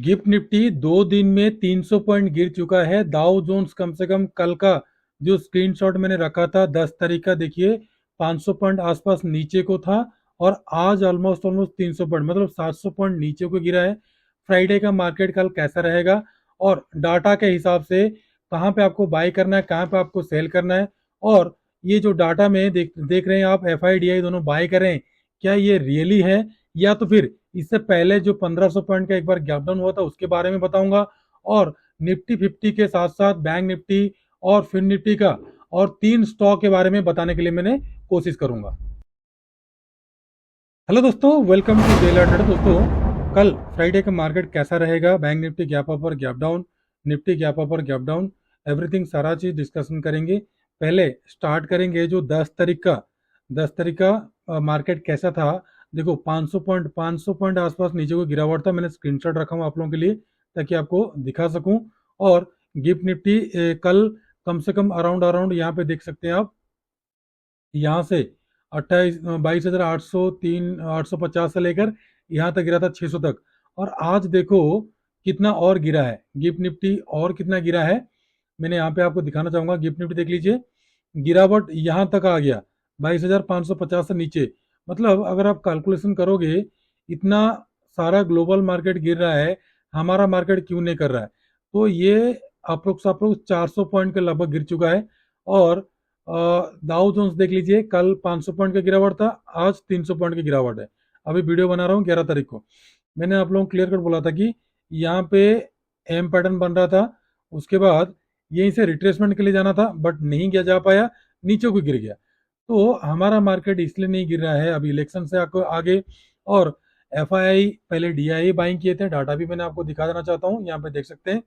Gift Nifty 2 दिन में 300 point गिर चुका है। दाउ जोन्स कम से कम कल का जो स्क्रीनशॉट मैंने रखा था 10 तारीख का, देखिए 500 पॉइंट आसपास नीचे को था और आज ऑलमोस्ट ऑलमोस्ट 300 पॉइंट मतलब 700 पॉइंट नीचे को गिरा है। फ्राइडे का मार्केट कल कैसा रहेगा और डाटा के हिसाब से कहाँ पे आपको बाय करना है, कहाँ पे आपको सेल करना है, और ये जो डाटा में देख रहे हैं आप, एफ आई डी आई दोनों बाय करें, क्या ये रियली है या तो फिर इससे पहले जो 1500 पॉइंट का एक बार गैप डाउन हुआ था उसके बारे में बताऊंगा। और निफ्टी 50 के साथ साथ बैंक निफ्टी और फिन निफ्टी का और 3 स्टॉक के बारे में बताने के लिए मैंने कोशिश करूंगा। हेलो दोस्तों, वेलकम टू डेली अपडेट। दोस्तों, कल फ्राइडे का मार्केट कैसा रहेगा, बैंक निफ्टी गैप अप और gap down, Nifty gap up और गैप डाउन, एवरीथिंग सारा चीज डिस्कशन करेंगे। पहले स्टार्ट करेंगे जो 10 तारीख का मार्केट कैसा था। देखो 500 पॉइंट आसपास नीचे को गिरावट था। मैंने स्क्रीनशॉट रखा हूँ आप लोगों के लिए ताकि आपको दिखा सकूं। और गिफ्ट निफ्टी कल कम से कम अराउंड अराउंड यहाँ पे देख सकते हैं आप, यहाँ से 22,803 850 से लेकर यहाँ तक गिरा था 600 तक। और आज देखो कितना और गिरा है गिफ्ट निफ्टी, और कितना गिरा है मैंने यहाँ पे आपको दिखाना चाहूंगा। गिफ्ट निफ्टी देख लीजिए, गिरावट यहाँ तक आ गया 22,550 से नीचे। मतलब अगर आप कैलकुलेशन करोगे, इतना सारा ग्लोबल मार्केट गिर रहा है, हमारा मार्केट क्यों नहीं कर रहा है? तो ये अप्रोक्स अप्रोक्स 400 पॉइंट के लगभग गिर चुका है। और दाउ जोन्स देख लीजिए, कल 500 पॉइंट का गिरावट था, आज 300 पॉइंट की गिरावट है। अभी वीडियो बना रहा हूँ 11 तारीख को। मैंने आप लोगों को क्लियर कट बोला था कि यहाँ पे एम पैटर्न बन रहा था, उसके बाद यहीं से रिट्रेसमेंट के लिए जाना था बट नहीं गया, जा पाया, नीचे को गिर गया। तो हमारा मार्केट इसलिए नहीं गिर रहा है अभी इलेक्शन से आगे। और एफ आई आई पहले डी आई बाइंग किए थे, डाटा भी मैंने आपको दिखा देना चाहता हूँ, यहाँ पे देख सकते हैं।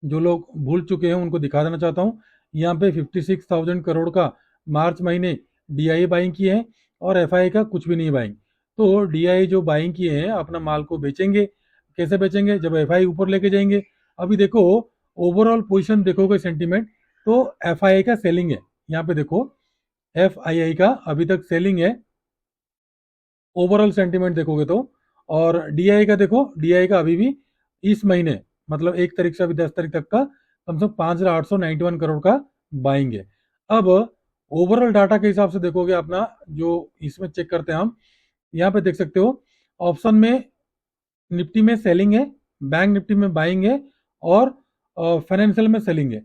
जो लोग भूल चुके हैं उनको दिखा देना चाहता हूँ। यहाँ पे 56,000 करोड़ का मार्च महीने डीआई बाइंग किए हैं और एफआई का कुछ भी नहीं बाइंग। तो डीआई जो बाइंग किए हैं अपना माल को बेचेंगे। कैसे बेचेंगे? जब एफआई ऊपर लेके जाएंगे। अभी देखो ओवरऑल पोजीशन देखोगे सेंटीमेंट, तो एफआई का सेलिंग है। यहाँ पे देखो एफआई का अभी तक सेलिंग है ओवरऑल सेंटीमेंट देखोगे तो। और डीआई का देखो, डीआई का अभी भी इस महीने मतलब 1 तारीख से अभी 10 तारीख तक का कम से कम 5,891 करोड़ का बाइंग है। अब ओवरऑल डाटा के हिसाब से देखोगे अपना, जो इसमें चेक करते हैं हम, यहाँ पे देख सकते हो ऑप्शन में निफ्टी में सेलिंग है, बैंक निफ्टी में बाइंग है, और फाइनेंशियल में सेलिंग है।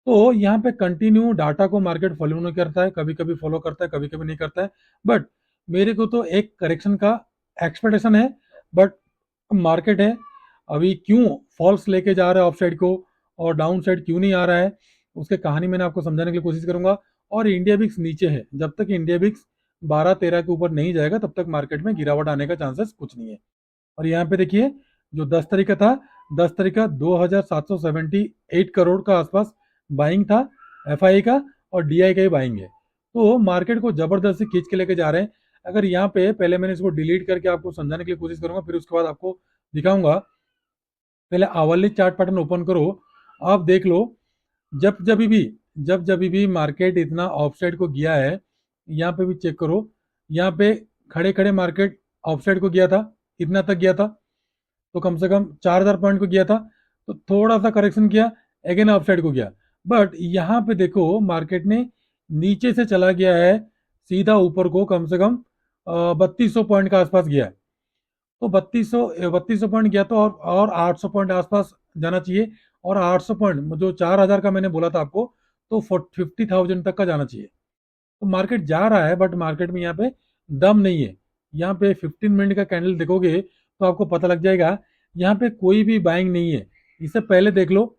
तो यहाँ पे कंटिन्यू डाटा को मार्केट फॉलो नहीं करता है, कभी कभी फॉलो करता है, कभी कभी नहीं करता है। बट मेरे को तो एक करेक्शन का एक्सपेक्टेशन है। बट मार्केट है अभी क्यों फॉल्स लेके जा रहा है ऑफ साइड को और डाउन साइड क्यों नहीं आ रहा है, उसके कहानी मैंने आपको समझाने की कोशिश करूंगा। और इंडिया बिक्स नीचे है, जब तक इंडिया बिक्स 12-13 के ऊपर नहीं जाएगा तब तक मार्केट में गिरावट आने का चांसेस कुछ नहीं है। और यहाँ पे देखिए जो 10 तारीख का था, 10 तारीख का 2,778 करोड़ का आसपास बाइंग था एफ आई का, और डी आई का ही बाइंग है। तो मार्केट को जबरदस्ती खींच के लेके जा रहे हैं। अगर यहाँ पे पहले मैंने इसको डिलीट करके आपको समझाने के लिए कोशिश करूंगा, फिर उसके बाद आपको दिखाऊंगा। पहले आवली चार्ट पैटर्न ओपन करो, आप देख लो। जब जब भी मार्केट इतना ऑफसाइड को गया है, यहाँ पे भी चेक करो, यहाँ पे खड़े खड़े मार्केट ऑफसाइड को गया था, इतना तक गया था, तो कम से कम 4,000 पॉइंट को गया था। तो थोड़ा सा करेक्शन किया, अगेन अपसाइड को गया। बट यहाँ पे देखो मार्केट ने नीचे से चला गया है सीधा ऊपर को, कम से कम 3200 पॉइंट का आसपास गया है। तो 3200 पॉइंट गया तो और 800 पॉइंट आसपास जाना चाहिए। और 800 पॉइंट जो 4,000 का मैंने बोला था आपको, तो 50,000 तक का जाना चाहिए। तो मार्केट जा रहा है बट मार्केट में यहाँ पे दम नहीं है। यहाँ पे 15 मिनट का कैंडल देखोगे तो आपको पता लग जाएगा, यहाँ पे कोई भी बाइंग नहीं है। इससे पहले देख लो,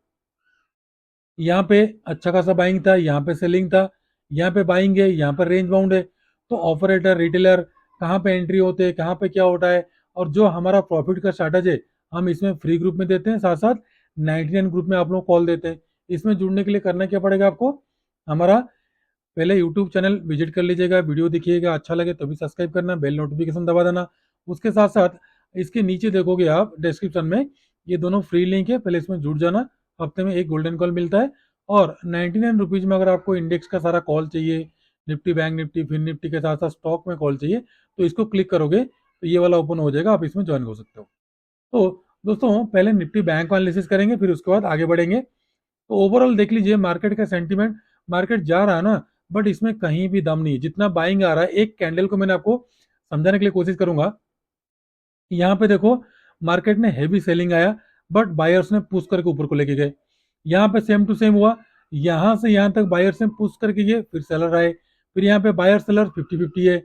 यहाँ पे अच्छा खासा बाइंग था, यहाँ पे सेलिंग था, यहाँ पे बाइंग है, यहाँ पर रेंज बाउंड है। तो ऑपरेटर रिटेलर कहाँ पे एंट्री होते हैं, कहाँ पे क्या होता है, और जो हमारा प्रॉफिट का स्ट्रैटेजी है हम इसमें फ्री ग्रुप में देते हैं, साथ साथ 99 ग्रुप में आप लोग कॉल देते हैं। इसमें जुड़ने के लिए करना क्या पड़ेगा आपको, हमारा पहले यूट्यूब चैनल विजिट कर लीजिएगा, वीडियो देखिएगा, अच्छा लगे तो भी सब्सक्राइब करना, बेल नोटिफिकेशन दबा देना। उसके साथ साथ इसके नीचे देखोगे आप डिस्क्रिप्शन में, ये दोनों फ्री लिंक है, पहले इसमें जुड़ जाना। हफ्ते में एक गोल्डन कॉल मिलता है। और 99 रुपीज़ में अगर आपको इंडेक्स का सारा कॉल चाहिए, निफ्टी बैंक निफ्टी फिन निफ्टी के साथ साथ स्टॉक में कॉल चाहिए, तो इसको क्लिक करोगे तो ये वाला ओपन हो जाएगा, आप इसमें ज्वाइन हो सकते हो। तो दोस्तों पहले निफ्टी बैंक का एनालिसिस करेंगे, फिर उसके बाद आगे बढ़ेंगे। तो ओवरऑल देख लीजिए मार्केट का सेंटीमेंट, मार्केट जा रहा है ना, बट इसमें कहीं भी दम नहीं है। जितना बाइंग आ रहा है, एक कैंडल को मैंने आपको समझाने के लिए कोशिश करूंगा। यहाँ पे देखो मार्केट ने हेवी सेलिंग आया, बट बायर्स ने पुश करके ऊपर को लेके गए। यहाँ पे सेम टू सेम हुआ, यहाँ से यहाँ तक बायर्स ने पुश करके गए, फिर सेलर आए, फिर यहाँ पे बायर सेलर 50-50 है।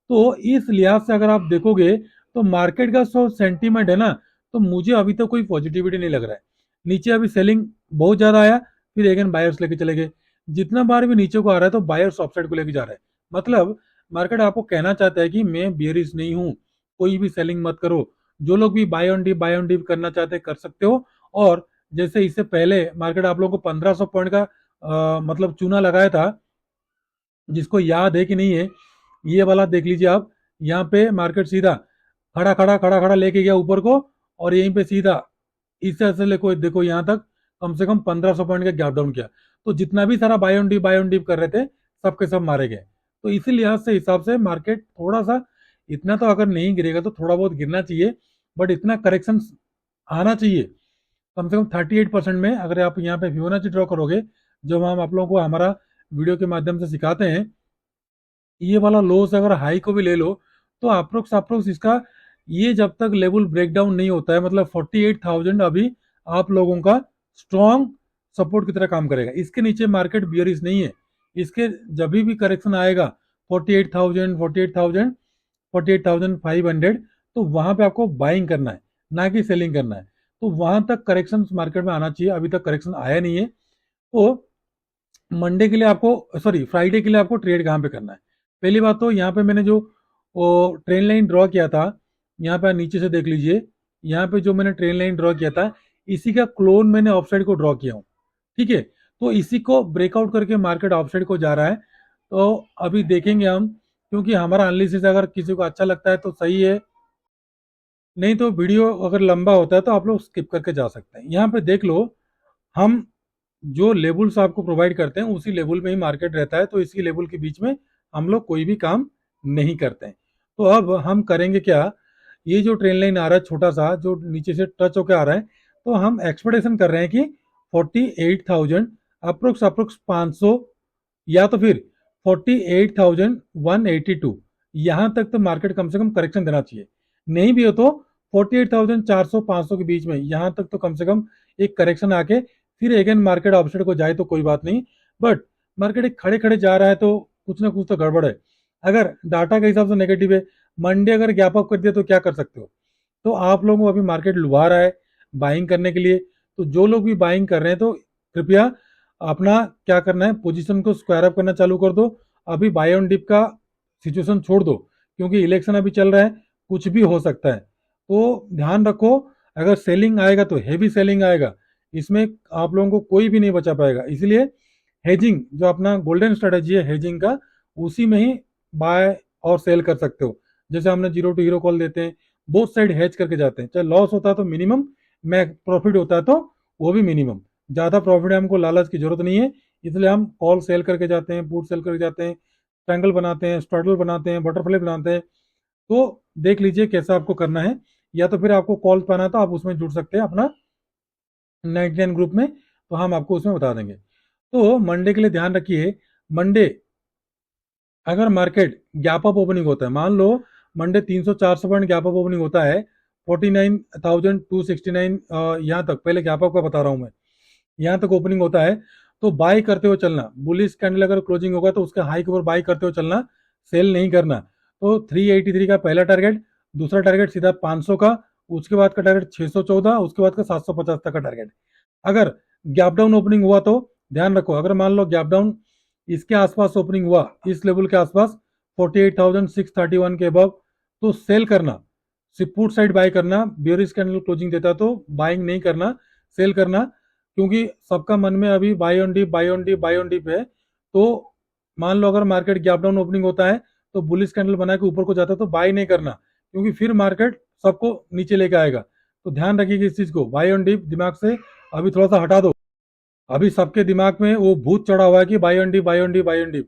तो इस लिहाज से अगर आप देखोगे तो मार्केट का जो सेंटीमेंट है ना, तो मुझे अभी तक कोई पॉजिटिविटी नहीं लग रहा है। नीचे अभी सेलिंग बहुत ज्यादा आया, फिर अगेन बायर्स लेके चले गए। जितना बार भी नीचे को आ रहा है तो बायर्स ऑफसाइड को लेके जा रहा है। मतलब मार्केट आपको कहना चाहता है कि मैं बियरिश नहीं हूं, कोई भी सेलिंग मत करो। जो लोग भी बाय ऑन डिप करना चाहते हैं कर सकते हो। और जैसे इससे पहले मार्केट आप लोगों को 1500 पॉइंट का मतलब चूना लगाया था, जिसको याद है कि नहीं है, ये वाला देख लीजिए आप। यहाँ पे मार्केट सीधा खड़ा खड़ा लेके गया ऊपर को, और यहीं पे सीधा इस तरह से लेको देखो यहाँ तक कम से कम 1500 पॉइंट का गैप डाउन किया। तो जितना भी सारा बाय ऑन डिप कर रहे थे, सबके सब मारे गए। तो इसी लिहाज से हिसाब से मार्केट थोड़ा सा, इतना तो अगर नहीं गिरेगा तो थोड़ा बहुत गिरना चाहिए, बट इतना करेक्शन आना चाहिए कम से कम 38% में। अगर आप यहाँ पे फिबोनाची ड्रॉ करोगे, जो हम आप लोगों को हमारा वीडियो के माध्यम से सिखाते हैं, ये वाला लोस अगर हाई को भी ले लो, तो अप्रोक्स अप्रोक्स इसका, ये जब तक लेवल ब्रेकडाउन नहीं होता है, मतलब 48,000 अभी आप लोगों का स्ट्रॉन्ग सपोर्ट की तरह काम करेगा। इसके नीचे मार्केट बियरिश नहीं है। इसके जब भी करेक्शन आएगा 48,000, 48,000, 48,500, तो वहां पे आपको बाइंग करना है, ना कि सेलिंग करना है। तो वहां तक करेक्शन मार्केट में आना चाहिए, अभी तक करेक्शन आया नहीं है। तो मंडे के लिए आपको, सॉरी फ्राइडे के लिए आपको ट्रेड कहाँ पे करना है? पहली बात तो यहाँ पे मैंने जो वो ट्रेन लाइन ड्रॉ किया था, यहाँ पे नीचे से देख लीजिए, यहाँ पे जो मैंने ट्रेन लाइन ड्रॉ किया था, इसी का क्लोन मैंने ऑफसाइड को ड्रॉ किया हूँ। ठीक है, तो इसी को ब्रेकआउट करके मार्केट ऑफसाइड को जा रहा है। तो अभी देखेंगे हम, क्योंकि हमारा एनालिसिस अगर किसी को अच्छा लगता है तो सही है, नहीं तो वीडियो अगर लंबा होता है तो आप लोग स्किप करके जा सकते हैं। यहाँ पे देख लो, हम जो लेबल्स आपको प्रोवाइड करते हैं उसी लेवल में ही मार्केट रहता है, तो इसी लेवल के बीच में हम लोग कोई भी काम नहीं करते हैं। तो अब हम करेंगे क्या, ये जो ट्रेन लाइन आ रहा है छोटा सा, जो नीचे से टच होकर आ रहा है, तो हम एक्सपेक्टेशन कर रहे हैं कि 48,000 अप्रोक्स अप्रोक्स 500, या तो फिर 48,182, यहां तक तो मार्केट कम से कम करेक्शन देना चाहिए। नहीं भी हो तो 48,400 500 के बीच में यहां तक तो कम से कम एक करेक्शन आके फिर अगेन मार्केट ऑफसेट को जाए तो कोई बात नहीं। बट मार्केट एक खड़े खड़े जा रहा है तो कुछ ना कुछ तो गड़बड़ है। अगर डाटा के हिसाब से नेगेटिव है, मंडे अगर गैप अप कर दिया तो क्या कर सकते हो? तो आप लोगों को अभी मार्केट लुभा रहा है बाइंग करने के लिए। तो जो लोग भी बाइंग कर रहे हैं तो कृपया अपना क्या करना है, पोजीशन को स्क्वायर अप करना चालू कर दो। अभी बाय ऑन डिप का सिचुएशन छोड़ दो, क्योंकि इलेक्शन अभी चल रहा है, कुछ भी हो सकता है। तो ध्यान रखो, अगर सेलिंग आएगा तो हेवी सेलिंग आएगा, इसमें आप लोगों को कोई भी नहीं बचा पाएगा। इसलिए हेजिंग जो अपना गोल्डन स्ट्रेटेजी है हेजिंग का, उसी में ही बाय और सेल कर सकते हो। जैसे हमने जीरो टू हीरो कॉल देते हैं, बोथ साइड हेज करके जाते हैं, चाहे लॉस होता है तो मिनिमम, मैं प्रॉफिट होता है तो वो भी मिनिमम। ज्यादा प्रॉफिट है, हमको लालच की जरूरत नहीं है, इसलिए हम कॉल सेल करके जाते हैं, पुट सेल करके जाते हैं, ट्रायंगल बनाते हैं, स्ट्रडल बनाते हैं, बटरफ्लाई बनाते हैं। तो देख लीजिए कैसा आपको करना है, या तो फिर आपको कॉल पाना तो आप उसमें जुड़ सकते हैं अपना 99 ग्रुप में, तो हम आपको उसमें बता देंगे। तो मंडे के लिए ध्यान रखिए, मंडे अगर मार्केट गैप अप ओपनिंग होता है, मान लो Monday 300-400 point gap up opening होता है, 49,269 यहाँ तक, पहले गैप अप का बता रहा हूं मैं, यहाँ तक ओपनिंग होता है, तो बाय करते हुए चलना। बुलिश कैंडल अगर क्लोजिंग होगा तो उसके हाई के ऊपर बाय करते हुए चलना, सेल नहीं करना। तो 383 का पहला टारगेट, दूसरा टारगेट सीधा 500 का, उसके बाद का टारगेट 614, उसके बाद का 750 तक का टारगेट। अगर गैप डाउन ओपनिंग हुआ तो ध्यान रखो, अगर मान लो गैप डाउन इसके आसपास ओपनिंग हुआ, इस लेवल के आसपास 48,631 के अबव, तो सेल करना, पुट साइड बाय करना। बियरिश कैंडल क्लोजिंग देता तो बाइंग नहीं करना, सेल करना। क्योंकि सबका मन में अभी buy on dip buy on dip buy on dip है। तो मान लो अगर मार्केट गैप डाउन ओपनिंग होता है तो बुलिश कैंडल बना के ऊपर को जाता है तो बाय नहीं करना, क्योंकि फिर मार्केट सबको नीचे लेके आएगा। तो ध्यान रखिएगा इस चीज को, बाय ऑन डिप दिमाग से अभी थोड़ा सा हटा दो। अभी सबके दिमाग में वो भूत चढ़ा हुआ है कि buy on dip buy on dip buy on dip.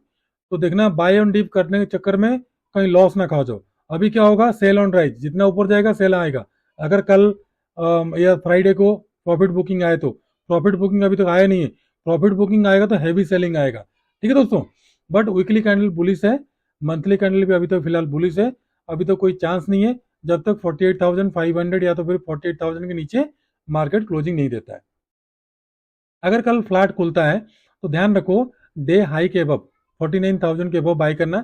तो देखना बाय ऑन डिप करने के चक्कर में कहीं लॉस ना खा जाओ। अभी क्या होगा, सेल ऑन राइज, जितना ऊपर जाएगा सेल आएगा। अगर कल या फ्राइडे को प्रॉफिट बुकिंग आए तो, प्रॉफिट बुकिंग अभी तक आया नहीं है, प्रॉफिट बुकिंग आएगा तो हैवी सेलिंग आएगा, ठीक है दोस्तों। बट वीकली कैंडल बुलिश है, मंथली कैंडल भी अभी तक फिलहाल बुलिश है, अभी तो कोई चांस नहीं है जब तक 48,500 या तो फिर 48,000 के नीचे मार्केट क्लोजिंग नहीं देता है। अगर कल फ्लैट खुलता है तो ध्यान रखो डे हाई के अबव 49,000 के अबव बाय करना।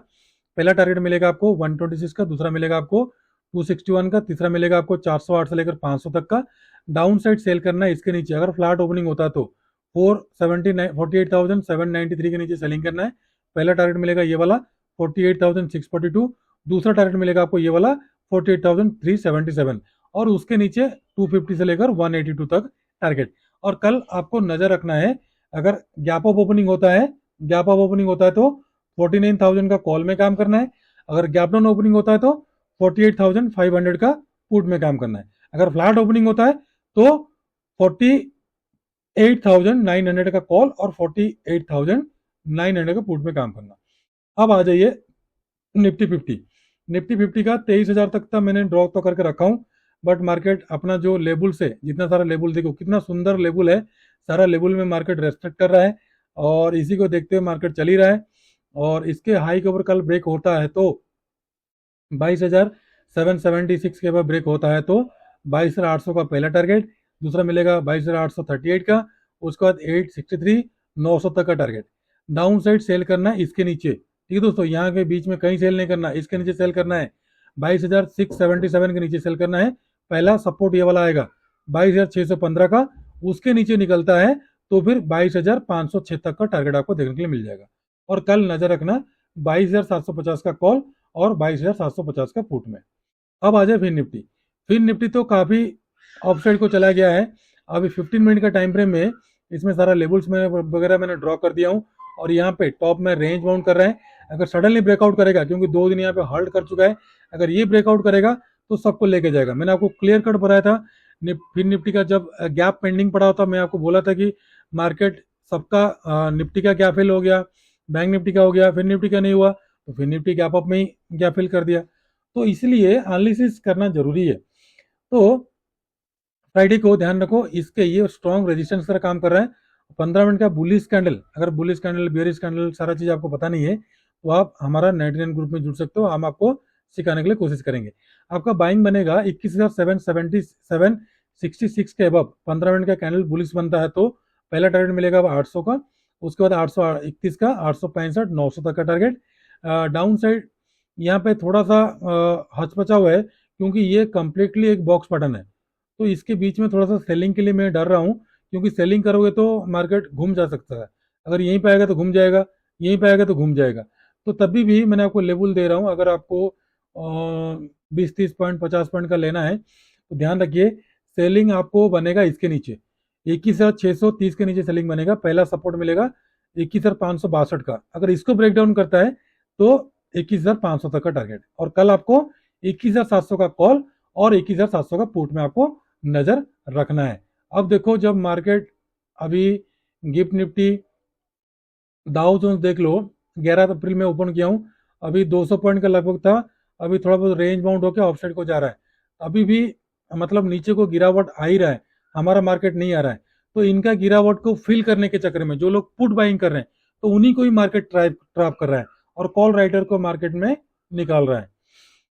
पहला टारगेट मिलेगा आपको 126 का, दूसरा मिलेगा आपको 261 का, तीसरा मिलेगा आपको 408 से लेकर 500 तक का। डाउन साइड सेल करना है इसके नीचे, अगर फ्लैट ओपनिंग होता है तो 48,793 के नीचे सेलिंग करना है। पहला टारगेट मिलेगा ये वाला 48,642, दूसरा टारगेट मिलेगा आपको ये वाला 48,377 और उसके नीचे 250 से लेकर 182 तक टारगेट। और कल आपको नजर रखना है, अगर गैप अप ओपनिंग होता है, गैप अप ओपनिंग होता है तो 49,000 का कॉल में काम करना है, अगर गैप डाउन ओपनिंग होता है तो 48,500 का पुट में काम करना है, अगर फ्लैट ओपनिंग होता है तो 48,900 का कॉल और 48,900 का पुट में काम करना। अब आ जाइए निफ्टी 50। निफ्टी 50 का 23,000 तक था, मैंने ड्रॉ तो करके रखा हूं, बट मार्केट अपना जो लेबल से, जितना सारा लेबल देखो कितना सुंदर लेबल है, सारा लेबल में मार्केट रेस्ट्रिक्ट कर रहा है और इसी को देखते हुए मार्केट चल ही रहा है। और इसके हाई के ऊपर कल ब्रेक होता है तो 22,776 के बाद ब्रेक होता है तो 22,800 का पहला टारगेट, दूसरा मिलेगा 22,838 का, उसके बाद 863 900 तक का टारगेट। डाउन साइड सेल करना है इसके नीचे, ठीक है दोस्तों, यहाँ के बीच में कहीं सेल नहीं करना, इसके नीचे सेल करना है, 22,677 के नीचे सेल करना है। पहला सपोर्ट ये वाला आएगा 22,615 का, उसके नीचे निकलता है तो फिर 22,506 तक का टारगेट आपको देखने के लिए मिल जाएगा। और कल नजर रखना 22,750 का कॉल और 22,750 का पुट में। अब आ जाए फिर निफ्टी। फिर निफ्टी तो काफी अपसाइड को चला गया है, अभी 15 मिनट का टाइम फ्रेम में इसमें सारा लेवल्स में वगैरह मैंने ड्रॉ कर दिया हूँ और यहाँ पे टॉप में रेंज बाउंड कर रहे हैं। अगर सडनली ब्रेकआउट करेगा, क्योंकि 2 दिन यहाँ पे होल्ड कर चुका है, अगर ये ब्रेकआउट करेगा तो सबको लेके जाएगा। मैंने आपको क्लियर कट बताया था फिर निफ्टी का जब गैप पेंडिंग पड़ा था, मैं आपको बोला था कि मार्केट सबका निफ्टी का गैप फिल हो गया, बैंक निफ्टी का हो गया, फिर निफ्टी का नहीं हुआ तो फिर निफ्टी गैप अप में ही गैप फिल कर दिया। तो इसलिए एनालिसिस करना जरूरी है। तो फ्राइडे को ध्यान रखो, इसके ये स्ट्रॉन्ग रेजिस्टेंस का काम कर रहा है। 15 मिनट का बुलिश कैंडल, अगर बुलिश कैंडल बियरिश कैंडल सारा चीज आपको पता नहीं है तो आप हमारा 99 ग्रुप में जुड़ सकते हो, हम आपको सिखाने के लिए कोशिश करेंगे। आपका बाइंग बनेगा 21,776 के अबव 15 मिनट का कैंडल बुलिश बनता है तो पहला टारगेट मिलेगा 800 का, उसके बाद 831 का, 865 900 तक का टारगेट। डाउन साइड यहाँ पे थोड़ा सा हचपचा हुआ है क्योंकि ये कंप्लीटली एक बॉक्स पैटर्न है, तो इसके बीच में थोड़ा सा सेलिंग के लिए मैं डर रहा हूँ, क्योंकि सेलिंग करोगे तो मार्केट घूम जा सकता है, अगर यहीं पे आएगा तो घूम जाएगा, यहीं पे आएगा तो घूम जाएगा। तो तभी भी मैंने आपको लेवल दे रहा हूँ, अगर आपको 20 30 पॉइंट 50 पॉइंट का लेना है तो ध्यान रखिए सेलिंग आपको बनेगा इसके नीचे 21,630 के नीचे सेलिंग बनेगा, पहला सपोर्ट मिलेगा 21,562 का, अगर इसको ब्रेक डाउन करता है तो 21,500 तक का टारगेट। और कल आपको 21,700 का कॉल और 21,700 का पुट में आपको नजर रखना है। अब देखो जब मार्केट अभी गिफ्ट निफ्टी दाउ जोन्स देख लो, 11 अप्रैल में ओपन किया हूं, अभी 200 पॉइंट का लगभग था, अभी थोड़ा बहुत रेंज बाउंड होकर ऑफसाइड को जा रहा है, अभी भी मतलब नीचे को गिरावट आ ही रहा है, हमारा मार्केट नहीं आ रहा है। तो इनका गिरावट को फिल करने के चक्कर में जो लोग पुट बाइंग कर रहे हैं तो उन्हीं को ही मार्केट ट्रैप कर रहा है और कॉल राइटर को मार्केट में निकाल रहा है।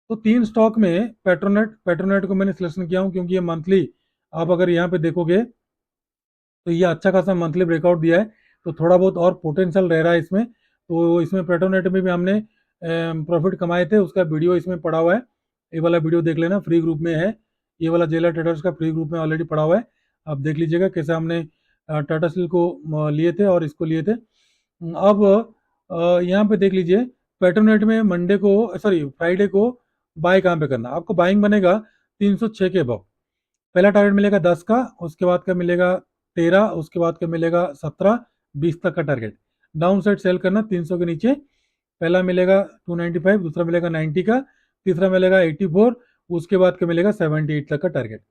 तो 3 स्टॉक में पेट्रोनेट को मैंने सिलेक्शन किया हूं क्योंकि ये मंथली, आप अगर यहाँ पे देखोगे तो ये अच्छा खासा मंथली ब्रेकआउट दिया है, तो थोड़ा बहुत और पोटेंशियल रह रहा है इसमें। तो इसमें पेट्रोनेट में भी हमने प्रॉफिट कमाए थे, उसका वीडियो इसमें पड़ा हुआ है, ये वाला वीडियो देख लेना, फ्री ग्रुप में है, ये वाला जेलर ट्रेडर्स का फ्री ग्रुप में ऑलरेडी पड़ा हुआ है, आप देख लीजिएगा कैसे हमने टाटा स्टील को लिए थे और इसको लिए थे। अब यहाँ पे देख लीजिए पेट्रोनेट में मंडे को, सॉरी फ्राइडे को बाय कहाँ पे करना, आपको बाइंग बनेगा 306 के अबव, पहला टारगेट मिलेगा 10 का, उसके बाद का मिलेगा 13, उसके बाद का मिलेगा 17 20 तक का टारगेट। डाउन साइड सेल करना 300 के नीचे, पहला मिलेगा 295, दूसरा मिलेगा 90 का, तीसरा मिलेगा 84, उसके बाद का मिलेगा 78 तक का टारगेट।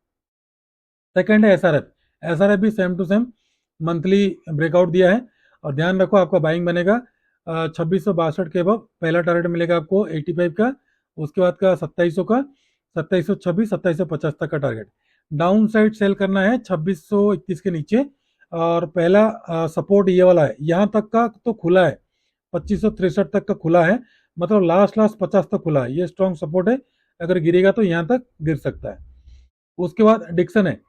सेकंड है एसआरएफ, एसआरएफ भी same to same monthly breakout दिया है और ध्यान रखो आपका बाइंग बनेगा 2662 के अबव, पहला टारगेट मिलेगा आपको 85 का, उसके बाद का 2700 का, 2726 2750 तक का टारगेट। डाउन साइड सेल करना है 2631 के नीचे, और पहला सपोर्ट ये वाला है, यहाँ तक का तो खुला है, 2563 तक का खुला है, मतलब लास्ट लास्ट 50 तक खुला है, ये स्ट्रॉन्ग सपोर्ट है, अगर गिरेगा तो यहाँ तक गिर सकता है। उसके बाद डिक्सन है,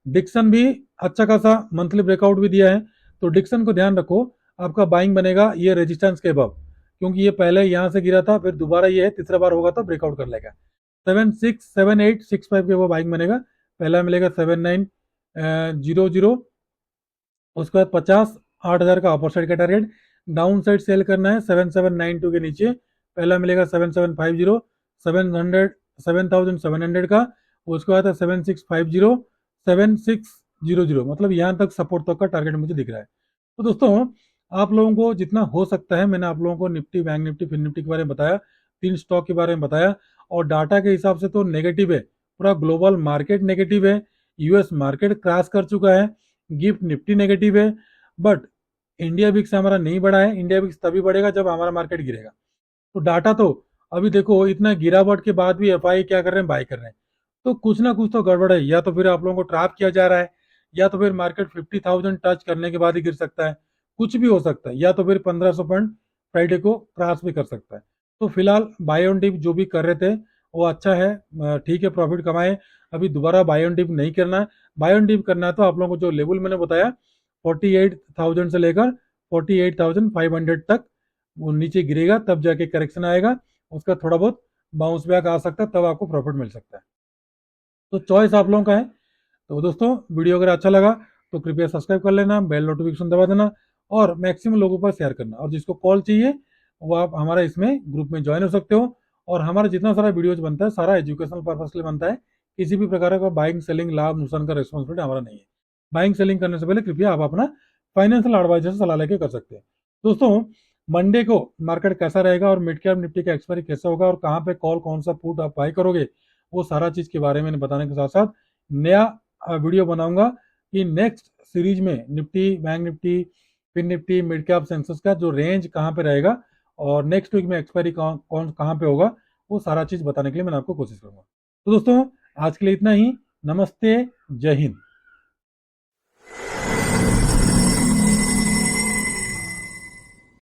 डिक्सन भी अच्छा खासा मंथली ब्रेकआउट भी दिया है, तो डिक्सन को ध्यान रखो, आपका बाइंग बनेगा ये रेजिस्टेंस के अबव, क्योंकि ये पहले यहाँ से गिरा था, फिर दोबारा ये है, तीसरा बार होगा तो ब्रेकआउट कर लेगा। 767865 के वो बाइंग बनेगा, पहला मिलेगा 7900, उसके बाद 50 8000 का अपर साइड का टारगेट, डाउन साइड सेल करना है 7792 के नीचे, पहला मिलेगा 7750, 7700 का, उसके बाद है 7650, 7600, मतलब यहाँ तक सपोर्ट तक का टारगेट मुझे दिख रहा है। तो दोस्तों आप लोगों को जितना हो सकता है मैंने आप लोगों को निफ्टी, बैंक निफ्टी, फिन निफ्टी के बारे में बताया, 3 स्टॉक के बारे में बताया, और डाटा के हिसाब से तो नेगेटिव है, पूरा ग्लोबल मार्केट नेगेटिव है, यूएस मार्केट क्रैश कर चुका है, गिफ्ट निफ्टी नेगेटिव है, बट इंडिया बिक्स हमारा नहीं बढ़ा है, इंडिया बिक्स तभी बढ़ेगा जब हमारा मार्केट गिरेगा। तो डाटा तो अभी देखो, इतना गिरावट के बाद भी एफआई क्या कर रहे हैं, बाय कर रहे हैं, तो कुछ ना कुछ तो गड़बड़ है, या तो फिर आप लोगों को ट्रैप किया जा रहा है, या तो फिर मार्केट 50,000 टच करने के बाद ही गिर सकता है, कुछ भी हो सकता है, या तो फिर 1500 पॉइंट फ्राइडे को क्रॉस भी कर सकता है। तो फिलहाल बाय ऑन डिप जो भी कर रहे थे वो अच्छा है, ठीक है, प्रॉफिट कमाए, अभी दोबारा बाय ऑन डिप नहीं करना है। बाय ऑन डिप करना है तो आप लोगों को जो लेवल मैंने बताया 48,000 से लेकर 48,500 तक, वो नीचे गिरेगा तब जाके करेक्शन आएगा, उसका थोड़ा बहुत बाउंस बैक आ सकता है, तब आपको प्रॉफिट मिल सकता है। तो चॉइस आप लोगों का है। तो दोस्तों वीडियो अगर अच्छा लगा तो कृपया सब्सक्राइब कर लेना, बेल नोटिफिकेशन दबा देना, और मैक्सिमम लोगों पर शेयर करना, और जिसको कॉल चाहिए वो आप हमारा इसमें ग्रुप में ज्वाइन हो सकते हो। और हमारा जितना सारा वीडियोज बनता है सारा एजुकेशनल पर्पज के लिए बनता है, किसी भी प्रकार का बाइंग सेलिंग लाभ नुकसान का रिस्पॉन्सिबिलिटी हमारा नहीं है। बाइंग सेलिंग करने से पहले कृपया आप अपना फाइनेंशियल एडवाइजर से सलाह लेके कर सकते हैं। दोस्तों मंडे को मार्केट कैसा रहेगा, और मिड कैप निफ्टी का एक्सपायरी कैसा होगा, और कहाँ पे कॉल कौन सा पुट आप बाय करोगे, वो सारा चीज के बारे में बताने के साथ साथ नया वीडियो बनाऊंगा कि नेक्स्ट सीरीज में Nifty, bank Nifty, fin Nifty, mid cap Sensex का जो रेंज कहाँ पे रहेगा, और नेक्स्ट वीक में एक्सपायरी कौन कहाँ पे होगा, वो सारा चीज बताने के लिए मैं आपको कोशिश करूंगा। तो दोस्तों आज के लिए इतना ही, नमस्ते, जय हिंद।